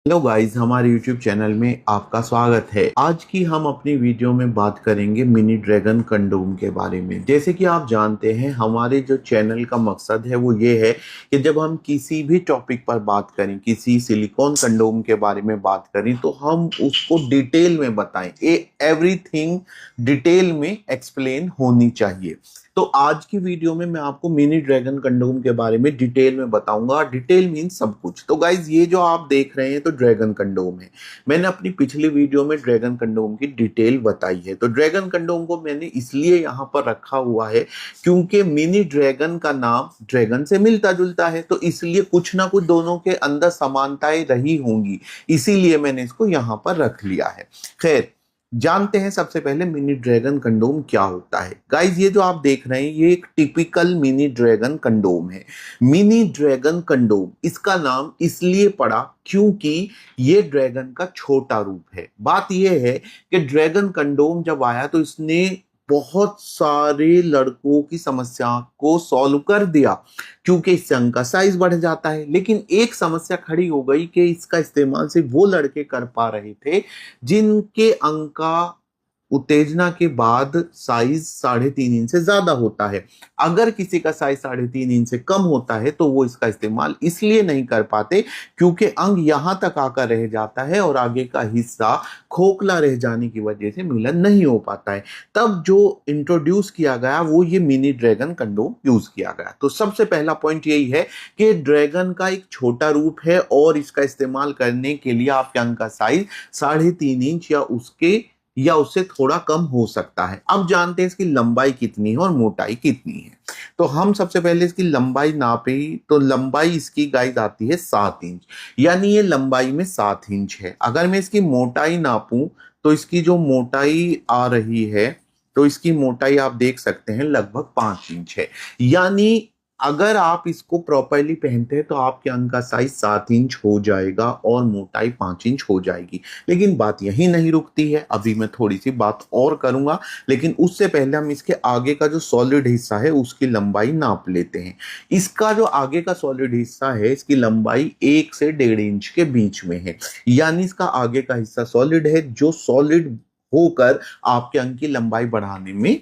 Hello guys, हमारे YouTube channel में आपका स्वागत है। आज की हम अपनी वीडियो में बात करेंगे मिनी ड्रैगन कंडोम के बारे में। जैसे कि आप जानते हैं, हमारे जो चैनल का मकसद है वो ये है कि जब हम किसी भी टॉपिक पर बात करें, किसी सिलिकॉन कंडोम के बारे में बात करें, तो हम उसको डिटेल में बताएं। एवरीथिंग डिटेल में एक्सप्लेन होनी चाहिए। तो आज की वीडियो में मैं आपको मिनी ड्रैगन कंडोम के बारे में डिटेल में बताऊंगा। डिटेल मीन सब कुछ। तो गाइज, ये जो आप देख रहे हैं तो ड्रैगन कंडोम है। मैंने अपनी पिछली वीडियो में ड्रैगन कंडोम की डिटेल बताई है। तो ड्रैगन कंडोम को मैंने इसलिए यहाँ पर रखा हुआ है क्योंकि मिनी ड्रैगन का नाम ड्रैगन से मिलता जुलता है, तो इसलिए कुछ ना कुछ दोनों के अंदर समानताएं रही होंगी, इसीलिए मैंने इसको यहाँ पर रख लिया है। खैर, जानते हैं सबसे पहले मिनी ड्रैगन कंडोम क्या होता है। गाइज, ये जो आप देख रहे हैं ये एक टिपिकल मिनी ड्रैगन कंडोम है। मिनी ड्रैगन कंडोम इसका नाम इसलिए पड़ा क्योंकि ये ड्रैगन का छोटा रूप है। बात ये है कि ड्रैगन कंडोम जब आया तो इसने बहुत सारे लड़कों की समस्या को सॉल्व कर दिया, क्योंकि इससे अंग का साइज बढ़ जाता है। लेकिन एक समस्या खड़ी हो गई कि इसका इस्तेमाल सिर्फ वो लड़के कर पा रहे थे जिनके अंग का उत्तेजना के बाद साइज 3.5 इंच से ज्यादा होता है। अगर किसी का साइज 3.5 इंच से कम होता है तो वो इसका इस्तेमाल इसलिए नहीं कर पाते क्योंकि अंग यहां तक आकर रह जाता है और आगे का हिस्सा खोखला रह जाने की वजह से मिलन नहीं हो पाता है। तब जो इंट्रोड्यूस किया गया वो ये मिनी ड्रैगन कंडोम यूज किया गया। तो सबसे पहला पॉइंट यही है कि ड्रैगन का एक छोटा रूप है और इसका इस्तेमाल करने के लिए आपके अंग का साइज 3.5 इंच या उससे थोड़ा कम हो सकता है। अब जानते हैं इसकी लंबाई कितनी है और मोटाई कितनी है। तो हम सबसे पहले इसकी लंबाई नापी तो लंबाई इसकी गाइस आती है 7 इंच, यानी ये लंबाई में 7 इंच है। अगर मैं इसकी मोटाई नापूं तो इसकी जो मोटाई आ रही है, तो इसकी मोटाई आप देख सकते हैं लगभग 5 इंच है। यानी अगर आप इसको प्रॉपरली पहनते हैं तो आपके अंग का साइज 7 इंच हो जाएगा और मोटाई 5 इंच हो जाएगी। लेकिन बात यही नहीं रुकती है, अभी मैं थोड़ी सी बात और करूंगा, लेकिन उससे पहले हम इसके आगे का जो सॉलिड हिस्सा है उसकी लंबाई नाप लेते हैं। इसका जो आगे का सॉलिड हिस्सा है इसकी लंबाई 1 से 1.5 इंच के बीच में है। यानी इसका आगे का हिस्सा सॉलिड है, जो सॉलिड होकर आपके अंग की लंबाई बढ़ाने में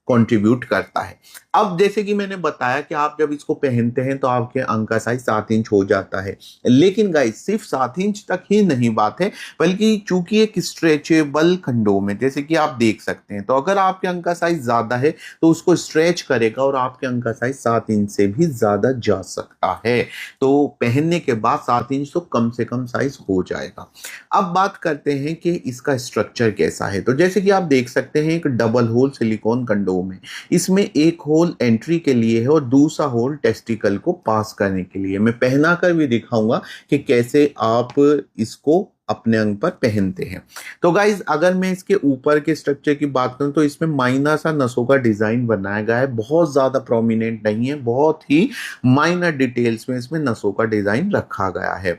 कंट्रीब्यूट करता है। अब जैसे कि मैंने बताया कि आप जब इसको पहनते हैं तो आपके अंग का साइज 7 इंच हो जाता है। लेकिन गाइस, सिर्फ 7 इंच तक ही नहीं बात है, बल्कि चूंकि एक स्ट्रेचेबल कंडोम है, जैसे कि आप देख सकते हैं, तो अगर आपके अंग का साइज ज्यादा है तो उसको स्ट्रेच करेगा और आपके अंग का साइज 7 इंच से भी ज्यादा जा सकता है। तो पहनने के बाद 7 इंच तो कम से कम साइज हो जाएगा। अब बात करते हैं कि इसका स्ट्रक्चर कैसा है। तो जैसे कि आप देख सकते हैं, एक डबल होल सिलिकॉन कंडोम है। इसमें एक होल एंट्री के लिए है और दूसरा होल टेस्टिकल को पास करने के लिए। मैं पहना कर भी दिखाऊंगा कि कैसे आप इसको अपने अंग पर पहनते हैं। तो गाइज, अगर मैं इसके ऊपर के स्ट्रक्चर की बात करूं तो इसमें माइनर सा नसों का डिजाइन बनाया गया है। बहुत ज्यादा प्रोमिनेंट नहीं है, बहुत ही माइनर डिटेल्स में इसमें नसों का डिजाइन रखा गया है।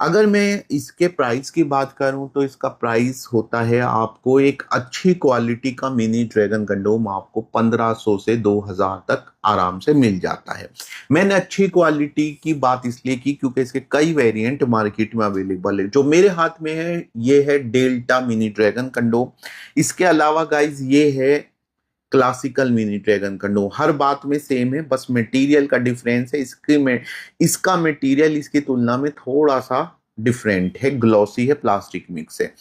अगर मैं इसके प्राइस की बात करूं तो इसका प्राइस होता है, आपको एक अच्छी क्वालिटी का मिनी ड्रैगन कंडोम आपको 1500 से 2000 तक आराम से मिल जाता है। मैंने अच्छी क्वालिटी की बात इसलिए की क्योंकि इसके कई वेरिएंट मार्केट में अवेलेबल है। जो मेरे हाथ में है ये है डेल्टा मिनी ड्रैगन कंडोम। इसके अलावा गाइज ये है क्लासिकल मिनी ड्रैगन कंडोम। हर बात में सेम है, बस मटेरियल का डिफरेंस है। इसका मटेरियल इसकी तुलना में थोड़ा सा डिफरेंट है, ग्लॉसी है, प्लास्टिक मिक्स है।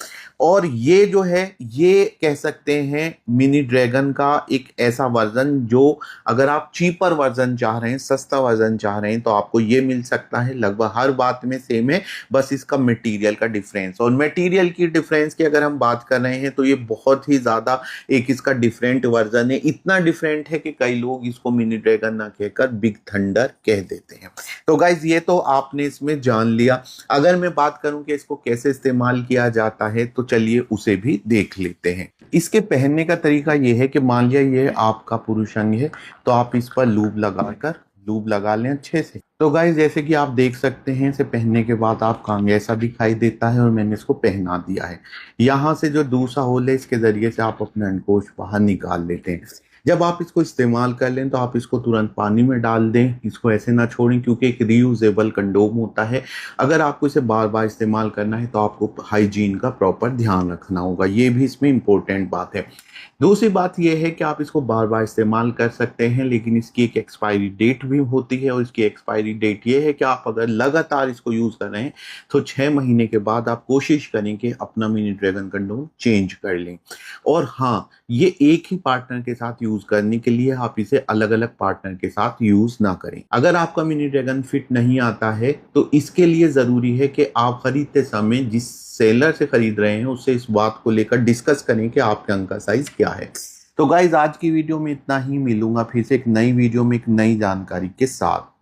और ये जो है ये कह सकते हैं मिनी ड्रैगन का एक ऐसा वर्जन जो अगर आप चीपर वर्जन चाह रहे हैं, सस्ता वर्जन चाह रहे हैं, तो आपको ये मिल सकता है। लगभग हर बात में सेम है, बस इसका मटेरियल का डिफरेंस। और मटेरियल की डिफरेंस की अगर हम बात कर रहे हैं तो ये बहुत ही ज्यादा एक इसका डिफरेंट वर्जन है। इतना डिफरेंट है कि कई लोग इसको मिनी ड्रैगन ना कहकर बिग थंडर कह देते हैं। तो गाइज, ये तो आपने इसमें जान लिया। अगर मैं बात करूं कि इसको कैसे इस्तेमाल किया जाता है तो चलिए उसे भी देख लेते हैं। इसके पहनने का तरीका यह है कि मान लिया ये आपका पुरुष अंग है, तो आप इस पर लूब लगा लें अच्छे से। तो गाइस, जैसे कि आप देख सकते हैं, इसे पहनने के बाद आपका अंग ऐसा दिखाई देता है और मैंने इसको पहना दिया है। यहाँ से जो दूसरा होल है इसके जरिए से आप अपने अंडकोश बाहर निकाल लेते हैं। जब आप इसको इस्तेमाल कर लें तो आप इसको तुरंत पानी में डाल दें, इसको ऐसे ना छोड़ें क्योंकि एक रीयूजेबल कंडोम होता है। अगर आपको इसे बार बार इस्तेमाल करना है तो आपको हाइजीन का प्रॉपर ध्यान रखना होगा, ये भी इसमें इम्पोर्टेंट बात है। दूसरी बात यह है कि आप इसको बार बार इस्तेमाल कर सकते हैं, लेकिन इसकी एक एक्सपायरी डेट भी होती है और इसकी एक्सपायरी डेट ये है कि आप अगर लगातार इसको यूज़ कर रहे हैं तो 6 महीने के बाद आप कोशिश करें कि अपना मिनी ड्रैगन कंडोम चेंज कर लें। और हाँ, ये एक ही पार्टनर के साथ यूज़ करने के लिए, आप इसे अलग अलग पार्टनर के साथ यूज़ ना करें। अगर आपका मिनी ड्रैगन फिट नहीं आता है तो इसके लिए ज़रूरी है कि आप खरीदते समय जिस सेलर से खरीद रहे हैं उससे इस बात को लेकर डिस्कस करें कि आपके अंग का साइज क्या है। तो गाइज आज की वीडियो में इतना ही, मिलूंगा फिर से एक नई वीडियो में एक नई जानकारी के साथ।